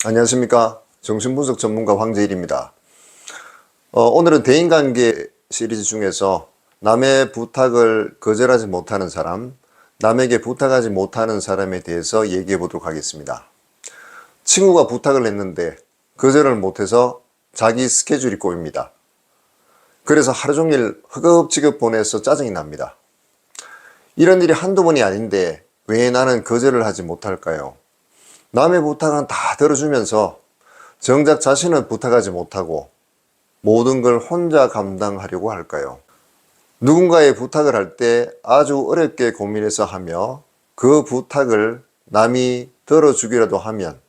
안녕하십니까. 정신분석 전문가 황재일입니다. 오늘은 대인관계 시리즈 중에서 남의 부탁을 거절하지 못하는 사람, 남에게 부탁하지 못하는 사람에 대해서 얘기해 보도록 하겠습니다. 친구가 부탁을 했는데 거절을 못해서 자기 스케줄이 꼬입니다. 그래서 하루 종일 허겁지겁 보내서 짜증이 납니다. 이런 일이 한두 번이 아닌데 왜 나는 거절을 하지 못할까요? 남의 부탁은 다 들어주면서 정작 자신은 부탁하지 못하고 모든 걸 혼자 감당하려고 할까요? 누군가의 부탁을 할 때 아주 어렵게 고민해서 하며 그 부탁을 남이 들어주기라도 하면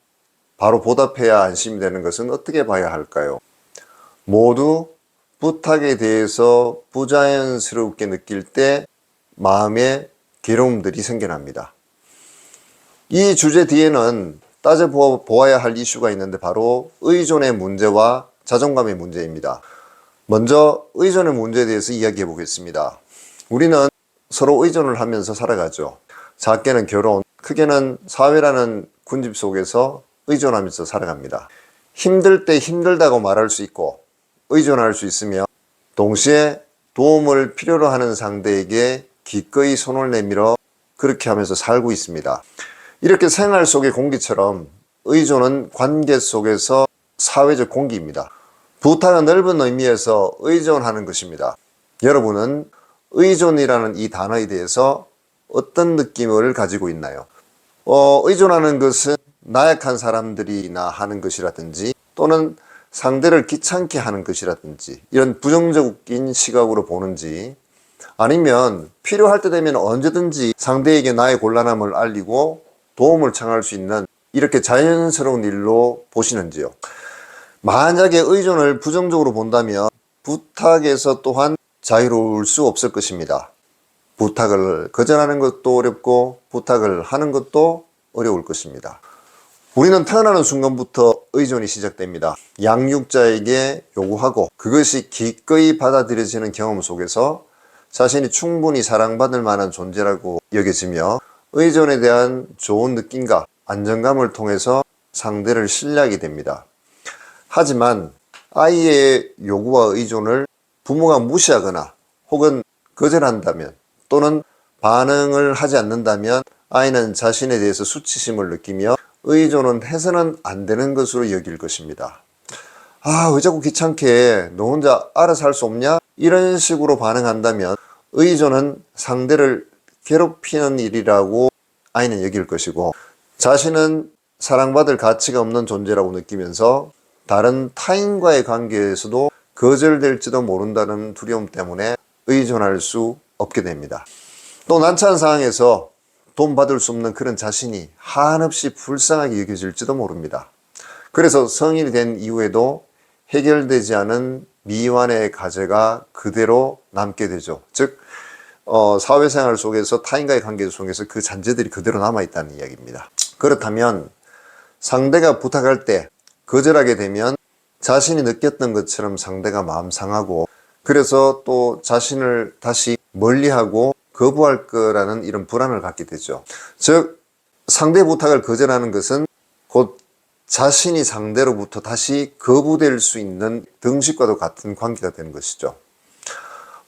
바로 보답해야 안심이 되는 것은 어떻게 봐야 할까요? 모두 부탁에 대해서 부자연스럽게 느낄 때 마음에 괴로움들이 생겨납니다. 이 주제 뒤에는 따져보아야 할 이슈가 있는데 바로 의존의 문제와 자존감의 문제입니다. 먼저 의존의 문제에 대해서 이야기해 보겠습니다. 우리는 서로 의존을 하면서 살아가죠. 작게는 결혼, 크게는 사회라는 군집 속에서 의존하면서 살아갑니다. 힘들 때 힘들다고 말할 수 있고 의존할 수 있으며 동시에 도움을 필요로 하는 상대에게 기꺼이 손을 내밀어 그렇게 하면서 살고 있습니다. 이렇게 생활 속의 공기처럼 의존은 관계 속에서 사회적 공기입니다. 부탁은 넓은 의미에서 의존하는 것입니다. 여러분은 의존이라는 이 단어에 대해서 어떤 느낌을 가지고 있나요? 의존하는 것은 나약한 사람들이나 하는 것이라든지 또는 상대를 귀찮게 하는 것이라든지 이런 부정적인 시각으로 보는지 아니면 필요할 때 되면 언제든지 상대에게 나의 곤란함을 알리고 도움을 청할 수 있는 이렇게 자연스러운 일로 보시는지요? 만약에 의존을 부정적으로 본다면 부탁에서 또한 자유로울 수 없을 것입니다. 부탁을 거절하는 것도 어렵고 부탁을 하는 것도 어려울 것입니다. 우리는 태어나는 순간부터 의존이 시작됩니다. 양육자에게 요구하고 그것이 기꺼이 받아들여지는 경험 속에서 자신이 충분히 사랑받을 만한 존재라고 여겨지며 의존에 대한 좋은 느낌과 안정감을 통해서 상대를 신뢰하게 됩니다. 하지만 아이의 요구와 의존을 부모가 무시하거나 혹은 거절한다면 또는 반응을 하지 않는다면 아이는 자신에 대해서 수치심을 느끼며 의존은 해서는 안 되는 것으로 여길 것입니다. 왜 자꾸 귀찮게 해? 너 혼자 알아서 할 수 없냐? 이런 식으로 반응한다면 의존은 상대를 괴롭히는 일이라고 아이는 여길 것이고 자신은 사랑받을 가치가 없는 존재라고 느끼면서 다른 타인과의 관계에서도 거절될지도 모른다는 두려움 때문에 의존할 수 없게 됩니다. 또 난처한 상황에서 돈 받을 수 없는 그런 자신이 한없이 불쌍하게 여겨질지도 모릅니다. 그래서 성인이 된 이후에도 해결되지 않은 미완의 과제가 그대로 남게 되죠. 즉 사회생활 속에서 타인과의 관계 속에서 그 잔재들이 그대로 남아있다는 이야기입니다. 그렇다면 상대가 부탁할 때 거절하게 되면 자신이 느꼈던 것처럼 상대가 마음 상하고 그래서 또 자신을 다시 멀리하고 거부할 거라는 이런 불안을 갖게 되죠. 즉 상대 부탁을 거절하는 것은 곧 자신이 상대로부터 다시 거부될 수 있는 등식과도 같은 관계가 되는 것이죠.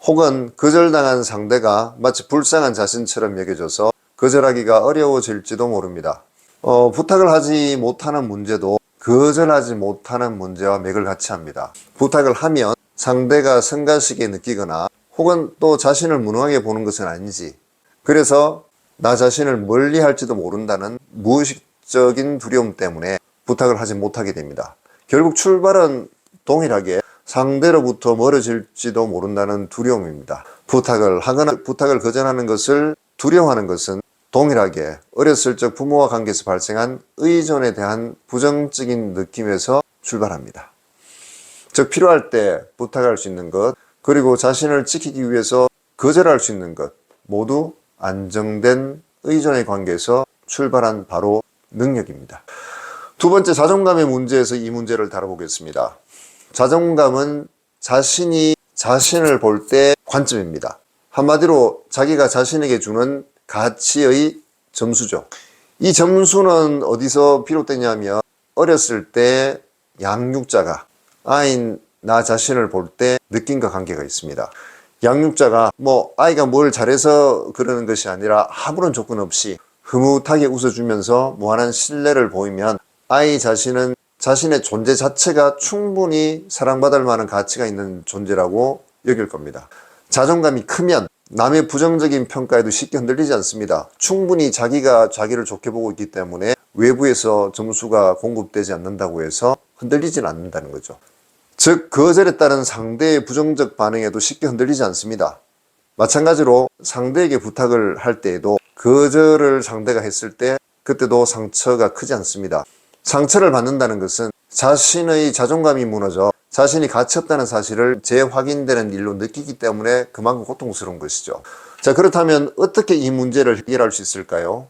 혹은 거절당한 상대가 마치 불쌍한 자신처럼 여겨져서 거절하기가 어려워질지도 모릅니다. 부탁을 하지 못하는 문제도 거절하지 못하는 문제와 맥을 같이 합니다. 부탁을 하면 상대가 성가시게 느끼거나 혹은 또 자신을 무능하게 보는 것은 아닌지 그래서 나 자신을 멀리 할지도 모른다는 무의식적인 두려움 때문에 부탁을 하지 못하게 됩니다. 결국 출발은 동일하게 상대로부터 멀어질지도 모른다는 두려움입니다. 부탁을 하거나 부탁을 거절하는 것을 두려워하는 것은 동일하게 어렸을 적 부모와 관계에서 발생한 의존에 대한 부정적인 느낌에서 출발합니다. 즉 필요할 때 부탁할 수 있는 것 그리고 자신을 지키기 위해서 거절할 수 있는 것 모두 안정된 의존의 관계에서 출발한 바로 능력입니다. 두 번째 자존감의 문제에서 이 문제를 다뤄보겠습니다. 자존감은 자신이 자신을 볼 때 관점입니다. 한마디로 자기가 자신에게 주는 가치의 점수죠. 이 점수는 어디서 비롯되냐면 어렸을 때 양육자가 아이인 나 자신을 볼 때 느낀과 관계가 있습니다. 양육자가 아이가 뭘 잘해서 그러는 것이 아니라 아무런 조건 없이 흐뭇하게 웃어주면서 무한한 신뢰를 보이면 아이 자신은 자신의 존재 자체가 충분히 사랑받을 만한 가치가 있는 존재라고 여길 겁니다. 자존감이 크면 남의 부정적인 평가에도 쉽게 흔들리지 않습니다. 충분히 자기가 자기를 좋게 보고 있기 때문에 외부에서 점수가 공급되지 않는다고 해서 흔들리지는 않는다는 거죠. 즉 거절에 따른 상대의 부정적 반응에도 쉽게 흔들리지 않습니다. 마찬가지로 상대에게 부탁을 할 때에도 거절을 상대가 했을 때 그때도 상처가 크지 않습니다. 상처를 받는다는 것은 자신의 자존감이 무너져 자신이 가치 없다는 사실을 재확인되는 일로 느끼기 때문에 그만큼 고통스러운 것이죠. 자, 그렇다면 어떻게 이 문제를 해결할 수 있을까요?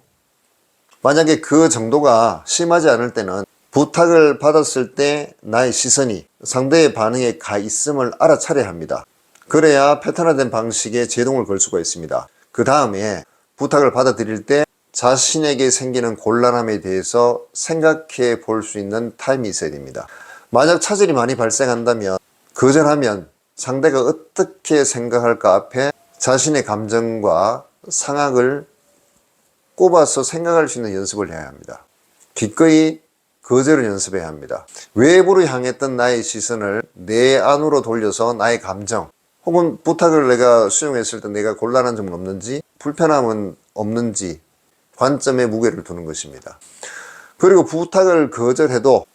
만약에 그 정도가 심하지 않을 때는 부탁을 받았을 때 나의 시선이 상대의 반응에 가 있음을 알아차려야 합니다. 그래야 패턴화된 방식에 제동을 걸 수가 있습니다. 그 다음에 부탁을 받아들일 때 자신에게 생기는 곤란함에 대해서 생각해 볼 수 있는 타임이 있어야 됩니다. 만약 차질이 많이 발생한다면 거절하면 상대가 어떻게 생각할까 앞에 자신의 감정과 상황을 꼽아서 생각할 수 있는 연습을 해야 합니다. 기꺼이 거절을 연습해야 합니다. 외부로 향했던 나의 시선을 내 안으로 돌려서 나의 감정 혹은 부탁을 내가 수용했을 때 내가 곤란한 점은 없는지 불편함은 없는지 관점에 무게를 두는 것입니다. 그리고 부탁을 거절해도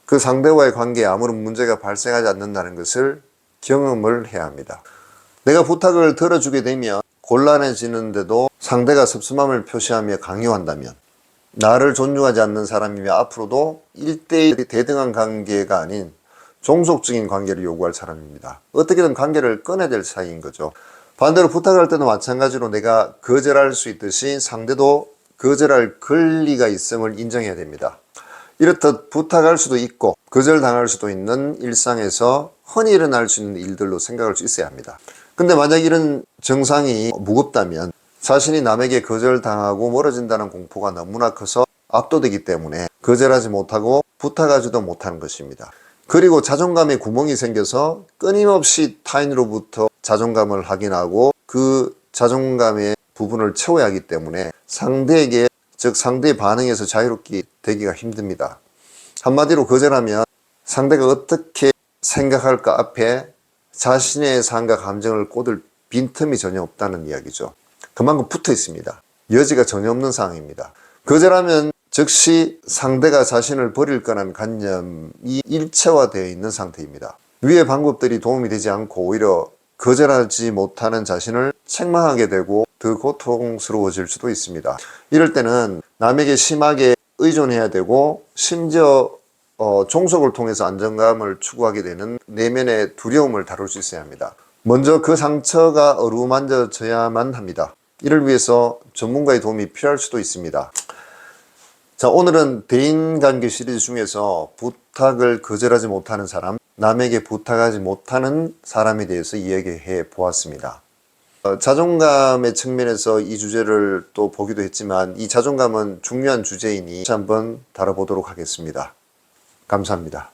그 상대와의 관계에 아무런 문제가 발생하지 않는다는 것을 경험을 해야 합니다. 내가 부탁을 들어주게 되면 곤란해지는데도 상대가 섭섭함을 표시하며 강요한다면 나를 존중하지 않는 사람이며 앞으로도 1대1 대등한 관계가 아닌 종속적인 관계를 요구할 사람입니다. 어떻게든 관계를 끊어야 될 사이인 거죠. 반대로 부탁할 때도 마찬가지로 내가 거절할 수 있듯이 상대도 거절할 권리가 있음을 인정해야 됩니다. 이렇듯 부탁할 수도 있고 거절당할 수도 있는 일상에서 흔히 일어날 수 있는 일들로 생각할 수 있어야 합니다. 근데 만약 이런 증상이 무겁다면 자신이 남에게 거절당하고 멀어진다는 공포가 너무나 커서 압도되기 때문에 거절하지 못하고 부탁하지도 못하는 것입니다. 그리고 자존감에 구멍이 생겨서 끊임없이 타인으로부터 자존감을 확인하고 그 자존감의 부분을 채워야 하기 때문에 상대에게, 즉 상대의 반응에서 자유롭게 되기가 힘듭니다. 한마디로 거절하면 상대가 어떻게 생각할까 앞에 자신의 삶과 감정을 꽂을 빈틈이 전혀 없다는 이야기죠. 그만큼 붙어 있습니다. 여지가 전혀 없는 상황입니다. 거절하면 즉시 상대가 자신을 버릴 거라는 관념이 일체화되어 있는 상태입니다. 위의 방법들이 도움이 되지 않고 오히려 거절하지 못하는 자신을 책망하게 되고 더 고통스러워질 수도 있습니다. 이럴 때는 남에게 심하게 의존해야 되고 심지어 종속을 통해서 안정감을 추구하게 되는 내면의 두려움을 다룰 수 있어야 합니다. 먼저 그 상처가 어루만져져야만 합니다. 이를 위해서 전문가의 도움이 필요할 수도 있습니다. 자, 오늘은 대인관계 시리즈 중에서 부탁을 거절하지 못하는 사람, 남에게 부탁하지 못하는 사람에 대해서 이야기해 보았습니다. 자존감의 측면에서 이 주제를 또 보기도 했지만 이 자존감은 중요한 주제이니 다시 한번 다뤄보도록 하겠습니다. 감사합니다.